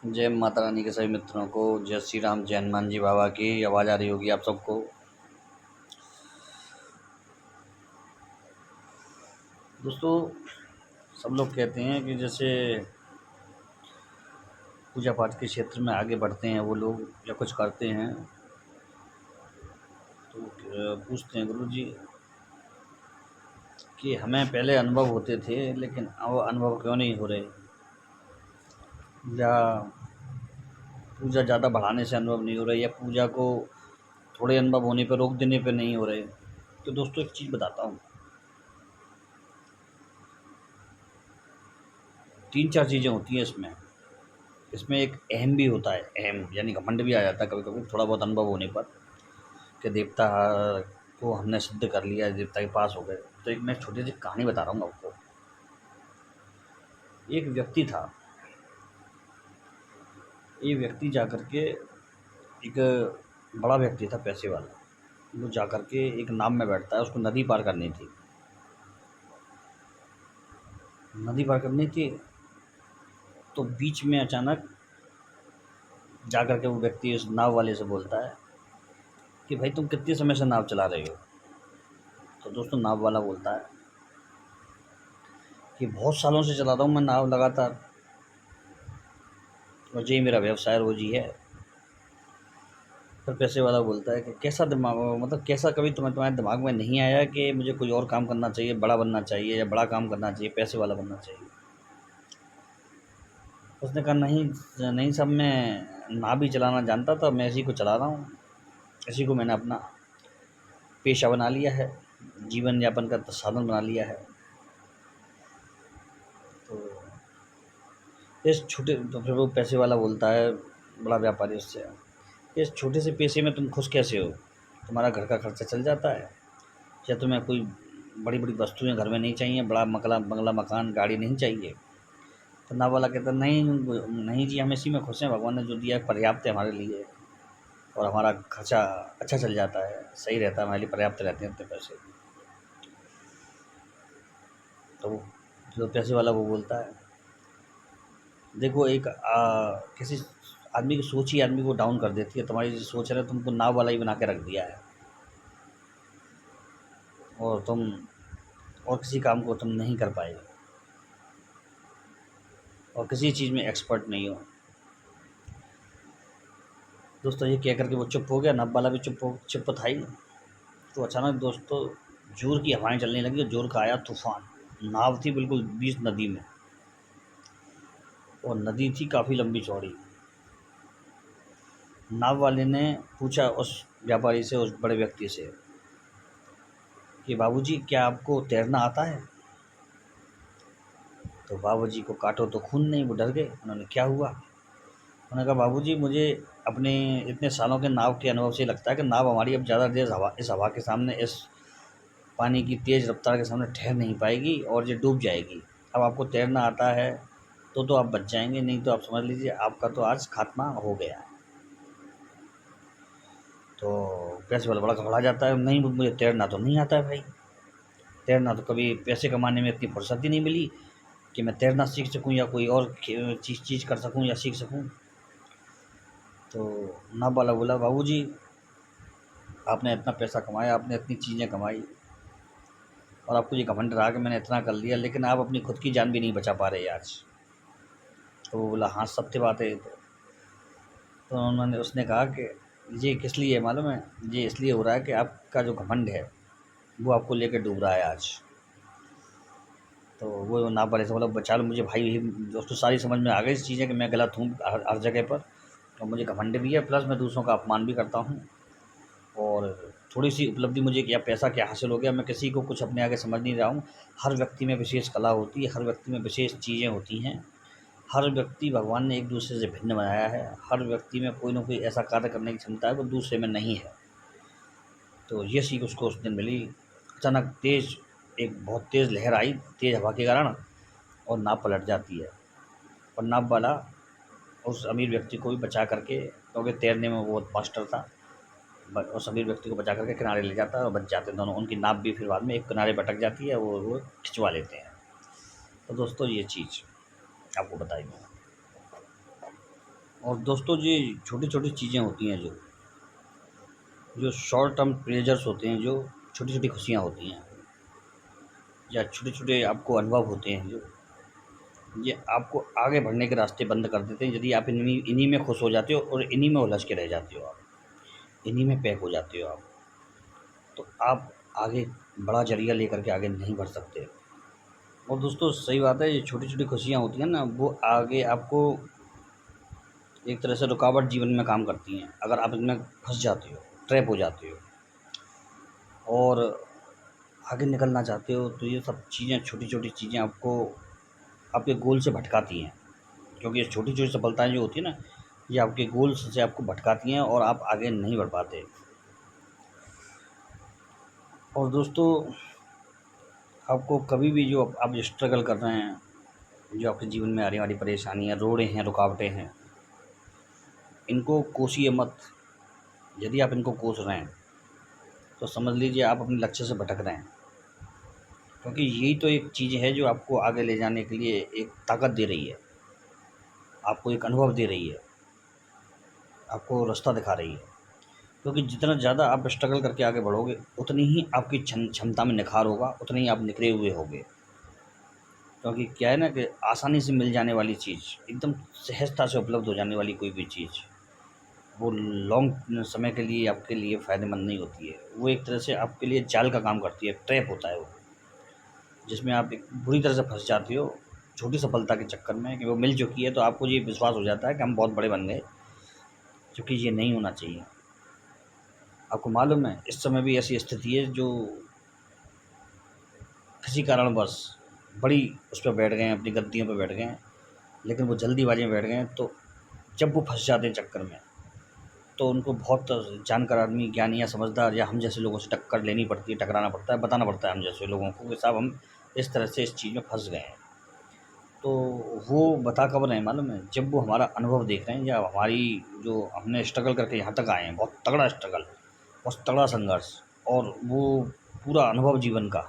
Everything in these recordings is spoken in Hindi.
जय माता रानी के सभी मित्रों को जय श्री राम, जय हनुमान जी बाबा की। आवाज़ आ रही होगी आप सबको। दोस्तों, सब लोग कहते हैं कि जैसे पूजा पाठ के क्षेत्र में आगे बढ़ते हैं वो लोग या कुछ करते हैं तो पूछते हैं गुरु जी कि हमें पहले अनुभव होते थे लेकिन अब अनुभव क्यों नहीं हो रहे, या पूजा ज़्यादा बढ़ाने से अनुभव नहीं हो रहे, या पूजा को थोड़े अनुभव होने पर रोक देने पर नहीं हो रहे। तो दोस्तों, एक चीज़ बताता हूँ। 3-4 चीज़ें होती हैं इसमें एक अहम भी होता है। अहम यानी घमंड भी आ जाता है कभी कभी थोड़ा बहुत अनुभव होने पर, कि देवता को हमने सिद्ध कर लिया, देवता के पास हो गए। तो एक मैं छोटी सी कहानी बता रहा हूँ आपको। एक व्यक्ति था। ये व्यक्ति जा कर के, एक बड़ा व्यक्ति था, पैसे वाला। वो जा कर के एक नाव में बैठता है, उसको नदी पार करनी थी। नदी पार करनी थी तो बीच में अचानक जा कर के वो व्यक्ति उस नाव वाले से बोलता है कि भाई तुम कितने समय से नाव चला रहे हो। तो दोस्तों, नाव वाला बोलता है कि बहुत सालों से चलाता हूँ मैं नाव लगातार, और यही मेरा व्यवसाय रोजी है। फिर पैसे वाला बोलता है कि कैसा दिमाग, मतलब कैसा कभी तुम्हारे दिमाग में नहीं आया कि मुझे कोई और काम करना चाहिए, बड़ा बनना चाहिए, या बड़ा काम करना चाहिए, पैसे वाला बनना चाहिए। उसने कहा नहीं, नहीं सब मैं नाव भी चलाना जानता था, मैं इसी को चला रहा हूँ, इसी को मैंने अपना पेशा बना लिया है, जीवन यापन का साधन बना लिया है। तो तो फिर वो पैसे वाला बोलता है, बड़ा व्यापारी उससे, इस छोटे से पैसे में तुम खुश कैसे हो? तुम्हारा घर का खर्चा चल जाता है, या तुम्हें कोई बड़ी बड़ी वस्तुएं घर में नहीं चाहिए, बड़ा मकला बंगला मकान गाड़ी नहीं चाहिए? तो नाव वाला कहता नहीं, नहीं जी, हम इसी में खुश हैं, भगवान ने जो दिया है पर्याप्त है हमारे लिए, और हमारा खर्चा अच्छा चल जाता है, सही रहता है, हमारे लिए पर्याप्त रहते हैं इतने पैसे। तो जो पैसे वाला वो बोलता है, देखो एक किसी आदमी की सोच ही आदमी को डाउन कर देती है। तुम्हारी जो सोच है ना, तुमको नाव वाला ही बना के रख दिया है, और तुम और किसी काम को तुम नहीं कर पाए, और किसी चीज़ में एक्सपर्ट नहीं हो। दोस्तों, ये कह करके वो चुप हो गया, नाव वाला भी चुप था ही। तो अचानक दोस्तों, जोर की हवाएं चलने लगी, और जोर का आया तूफान। नाव थी बिल्कुल बीच नदी में, और नदी थी काफ़ी लंबी चौड़ी। नाव वाले ने पूछा उस व्यापारी से, उस बड़े व्यक्ति से, कि बाबूजी क्या आपको तैरना आता है? तो बाबूजी को काटो तो खून नहीं, वो डर गए। उन्होंने क्या हुआ? उन्होंने कहा बाबूजी, मुझे अपने इतने सालों के नाव के अनुभव से लगता है कि नाव हमारी अब ज़्यादा देर इस हवा के सामने, इस पानी की तेज़ रफ्तार के सामने ठहर नहीं पाएगी, और ये डूब जाएगी। अब आपको तैरना आता है तो आप बच जाएंगे, नहीं तो आप समझ लीजिए आपका तो आज खात्मा हो गया है। तो पैसे वाला बड़ा घबरा जाता है, नहीं मुझे तैरना तो नहीं आता है भाई, तैरना तो कभी पैसे कमाने में इतनी फुर्सत ही नहीं मिली कि मैं तैरना सीख सकूं, या कोई और चीज़ कर सकूं या सीख सकूं। तो नाव वाला बोला, बाबूजी आपने इतना पैसा कमाया, आपने इतनी चीज़ें कमाई, और आपको ये घमंड रहा कि मैंने इतना कर लिया, लेकिन आप अपनी खुद की जान भी नहीं बचा पा रहे आज। तो वो बोला, हाँ सत्य बात है ये तो उसने कहा कि ये किस लिए है मालूम है? ये इसलिए हो रहा है कि आपका जो घमंड है वो आपको लेकर डूब रहा है आज। तो वो नाव वाले से बोला, बचा लो मुझे भाई। दोस्तों, सारी समझ में आ गई इस चीज़ें कि मैं गलत हूँ हर जगह पर, और मुझे घमंड भी है, प्लस मैं दूसरों का अपमान भी करता हूँ। और थोड़ी-सी उपलब्धि मुझे या पैसा क्या हासिल हो गया, मैं किसी को कुछ अपने आगे समझ नहीं रहा हूँ। हर व्यक्ति में विशेष कला होती है, हर व्यक्ति में विशेष चीज़ें होती हैं। हर व्यक्ति भगवान ने एक-दूसरे से भिन्न बनाया है। हर व्यक्ति में कोई न कोई ऐसा कार्य करने की क्षमता है, वो दूसरे में नहीं है। तो ये सीख उसको उस दिन मिली। अचानक एक बहुत तेज़ लहर आई, तेज़ हवा के कारण, और नाव पलट जाती है। और नाव वाला उस अमीर व्यक्ति को भी बचा करके, क्योंकि तैरने में वो बहुत मास्टर था, उस अमीर व्यक्ति को बचा करके किनारे ले जाता है, और बच जाते हैं दोनों। उनकी नाव भी फिर बाद में एक किनारे पे अटक जाती है, वो खिंचवा लेते हैं। तो दोस्तों, ये चीज़ आपको बताई मैंने। और दोस्तों ये छोटी छोटी चीज़ें होती हैं जो जो शॉर्ट टर्म प्लेजर्स होते हैं, जो छोटी छोटी खुशियाँ होती हैं या छोटे छोटे आपको अनुभव होते हैं, जो ये आपको आगे बढ़ने के रास्ते बंद कर देते हैं। यदि आप इन्हीं इन्हीं में खुश हो जाते हो और इन्हीं में उलझ के रह जाते हो, आप इन्हीं में पैक हो जाते हो आप, तो आप आगे बड़ा जरिया लेकर के आगे नहीं बढ़ सकते। और दोस्तों सही बात है, ये छोटी छोटी खुशियाँ होती हैं ना, वो आगे आपको एक तरह से रुकावट जीवन में काम करती हैं। अगर आप इनमें फंस जाते हो, ट्रैप हो जाते हो और आगे निकलना चाहते हो, तो ये सब चीज़ें, छोटी छोटी चीज़ें आपको आपके गोल से भटकाती हैं। क्योंकि ये छोटी छोटी सफलताएं जो होती है ना, ये आपके गोल्स से आपको भटकाती हैं और आप आगे नहीं बढ़ पाते। और दोस्तों आपको कभी भी जो आप स्ट्रगल कर रहे हैं, जो आपके जीवन में आने वाली परेशानियाँ, रोड़े हैं, रुकावटें हैं, इनको कोसिए मत। यदि आप इनको कोस रहे हैं तो समझ लीजिए आप अपने लक्ष्य से भटक रहे हैं। क्योंकि यही तो एक चीज़ है जो आपको आगे ले जाने के लिए एक ताकत दे रही है, आपको एक अनुभव दे रही है, आपको रास्ता दिखा रही है। क्योंकि जितना ज़्यादा आप स्ट्रगल करके आगे बढ़ोगे, उतनी ही आपकी क्षमता में निखार होगा, उतने ही आप निखरे हुए होंगे। क्योंकि क्या है ना कि आसानी से मिल जाने वाली चीज़, एकदम सहजता से उपलब्ध हो जाने वाली कोई भी चीज़, वो लॉन्ग समय के लिए आपके लिए फ़ायदेमंद नहीं होती है। वो एक तरह से आपके लिए जाल का काम करती है, ट्रैप होता है वो, जिसमें आप एक बुरी तरह से फँस जाती हो छोटी सफलता के चक्कर में कि वो मिल चुकी है, तो आपको ये विश्वास हो जाता है कि हम बहुत बड़े बन गए, क्योंकि ये नहीं होना चाहिए। आपको मालूम है इस समय भी ऐसी स्थिति है जो किसी कारणवश बड़ी उस पर बैठ गए हैं, अपनी गद्दियों पर बैठ गए हैं, लेकिन वो जल्दीबाजी में बैठ गए हैं। तो जब वो फँस जाते हैं चक्कर में, तो उनको बहुत जानकार आदमी, ज्ञानी या समझदार या हम जैसे लोगों से टक्कर लेनी पड़ती है, टकराना पड़ता है, बताना पड़ता है हम जैसे लोगों को कि साहब हम इस तरह से इस चीज़ में फँस गए हैं। तो वो बता कब रहे हैं मालूम है? जब वो हमारा अनुभव देख रहे हैं या हमारी जो हमने स्ट्रगल करके यहाँ तक आए हैं, बहुत तगड़ा स्ट्रगल, बहुत तगड़ा संघर्ष, और वो पूरा अनुभव जीवन का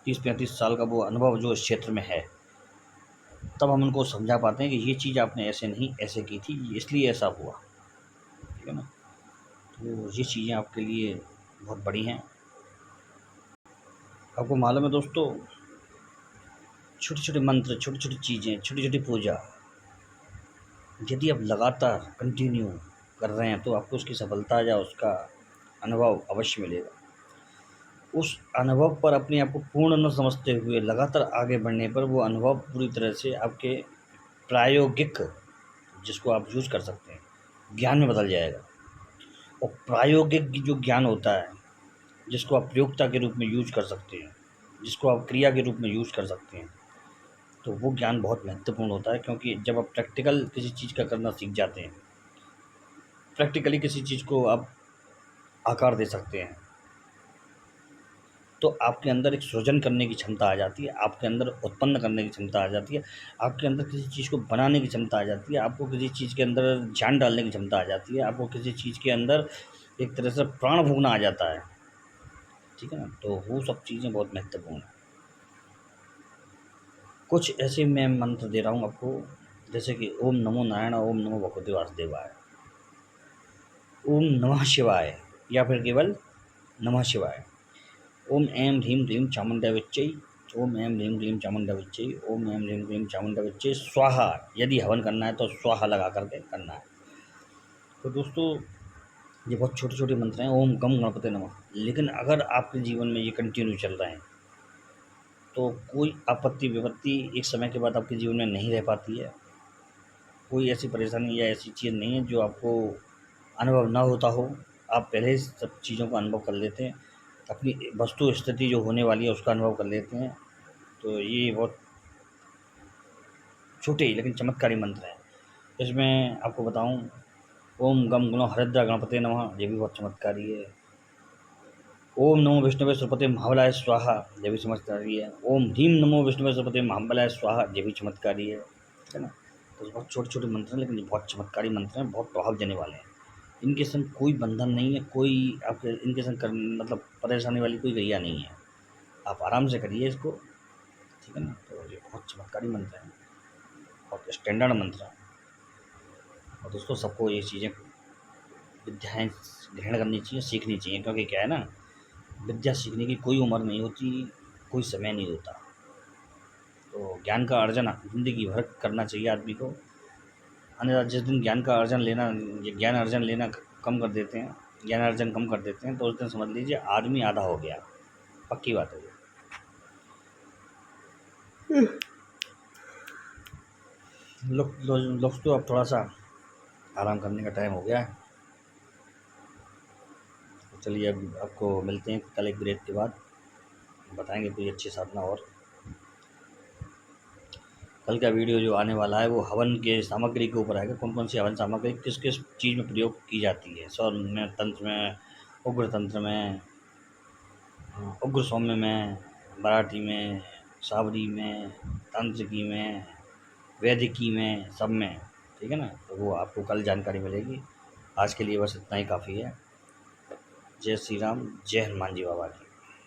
30-35 साल का वो अनुभव जो इस क्षेत्र में है, तब हम उनको समझा पाते हैं कि ये चीज़ आपने ऐसे नहीं ऐसे की थी, इसलिए ऐसा हुआ। ठीक है ना? तो ये चीज़ें आपके लिए बहुत बड़ी हैं। आपको मालूम है दोस्तों, छोटे छोटे मंत्र, छोटी छोटी चीज़ें, छोटी छोटी पूजा, यदि आप लगातार कंटिन्यू कर रहे हैं, तो आपको उसकी सफलता या उसका अनुभव अवश्य मिलेगा। उस अनुभव पर अपने आप को पूर्ण न समझते हुए लगातार आगे बढ़ने पर वो अनुभव पूरी तरह से आपके प्रायोगिक, जिसको आप यूज़ कर सकते हैं, ज्ञान में बदल जाएगा। और प्रायोगिक जो ज्ञान होता है, जिसको आप प्रयोगता के रूप में यूज़ कर सकते हैं, जिसको आप क्रिया के रूप में यूज़ कर सकते हैं, तो वो ज्ञान बहुत महत्वपूर्ण होता है। क्योंकि जब आप प्रैक्टिकल किसी चीज़ का करना सीख जाते हैं, प्रैक्टिकली किसी चीज़ को आप आकार दे सकते हैं, तो आपके अंदर एक सृजन करने की क्षमता आ जाती है, आपके अंदर उत्पन्न करने की क्षमता आ जाती है, आपके अंदर किसी चीज़ को बनाने की क्षमता आ जाती है, आपको किसी चीज़ के अंदर जान डालने की क्षमता आ जाती है, आपको किसी चीज़ के अंदर एक तरह से प्राण फूँकना आ जाता है। ठीक है ना? तो वो सब चीज़ें बहुत महत्वपूर्ण हैं। कुछ ऐसे मैं मंत्र दे रहा हूँ आपको, जैसे कि ओम नमो नारायण, ओम नमो भगवते वासुदेवाय, ओम नमः शिवाय, या फिर केवल नमः शिवाय। ओम ऐं ह्रीं क्लीं चामुण्डाविच्चै, ओम ऐं ह्रीं क्लीं चामुण्डाविच्चै, ओम ऐं ह्रीं क्लीं चामुण्डाविच्चै स्वाहा। यदि हवन करना है तो स्वाहा लगा करके करना है। तो दोस्तों ये बहुत छोटे-छोटे मंत्र हैं, ओम गम गणपते नमः। लेकिन अगर आपके जीवन में ये कंटिन्यू चल रहे हैं, तो कोई आपत्ति विपत्ति एक समय के बाद आपके जीवन में नहीं रह पाती है। कोई ऐसी परेशानी या ऐसी चीज़ नहीं है जो आपको अनुभव ना होता हो। आप पहले ही सब चीज़ों का अनुभव कर लेते हैं, अपनी वस्तु स्थिति जो होने वाली है उसका अनुभव कर लेते हैं। तो ये बहुत छोटे ही लेकिन चमत्कारी मंत्र हैं। इसमें आपको बताऊँ, ओम गम गुणो हरिद्रा गणपते नमः, ये भी बहुत चमत्कारी है। ओम नमो विष्णुवे सुरपते महाबलाय स्वाहा, ये भी चमत्कारी है। ओम ह्रीं नमो विष्णुवे सुरपते महाबलाय स्वाहा, ये भी चमत्कारी है। ठीक है ना? तो बहुत छोटे-छोटे मंत्र हैं, लेकिन ये बहुत चमत्कारी मंत्र हैं, बहुत प्रभाव देने वाले हैं। इनके संग कोई बंधन नहीं है, कोई आपके इनके संग कर मतलब परेशानी वाली कोई गैया नहीं है। आप आराम से करिए इसको। ठीक है ना? तो ये बहुत चमत्कारी मंत्र हैं, बहुत स्टैंडर्ड मंत्र हैं। और दोस्तों सबको ये चीज़ें विद्याएँ ग्रहण करनी चाहिए, सीखनी चाहिए, क्योंकि क्या है ना, विद्या सीखने की कोई उम्र नहीं होती, कोई समय नहीं होता। तो ज्ञान का अर्जन ज़िंदगी भर करना चाहिए आदमी को। अन्यथा जिस दिन ज्ञान अर्जन लेना कम कर देते हैं, ज्ञान अर्जन कम कर देते हैं, तो उस दिन समझ लीजिए आदमी आधा हो गया, पक्की बात है ये। लोग तो अब थोड़ा सा आराम करने का टाइम हो गया है, तो चलिए अब आपको मिलते हैं कल एक ब्रेक के बाद, बताएंगे कोई अच्छी साधना। और कल का वीडियो जो आने वाला है वो हवन के सामग्री के ऊपर आएगा, कौन कौन सी हवन सामग्री किस किस चीज़ में प्रयोग की जाती है, सौर में, तंत्र में, उग्र तंत्र में, उग्र सौम्य में, मराठी में, सावरी में, तांत्रिकी में, वैदिकी में, सब में। ठीक है ना, तो वो आपको कल जानकारी मिलेगी। आज के लिए बस इतना ही काफ़ी है। जय श्री राम, जय हनुमान जी बाबा की।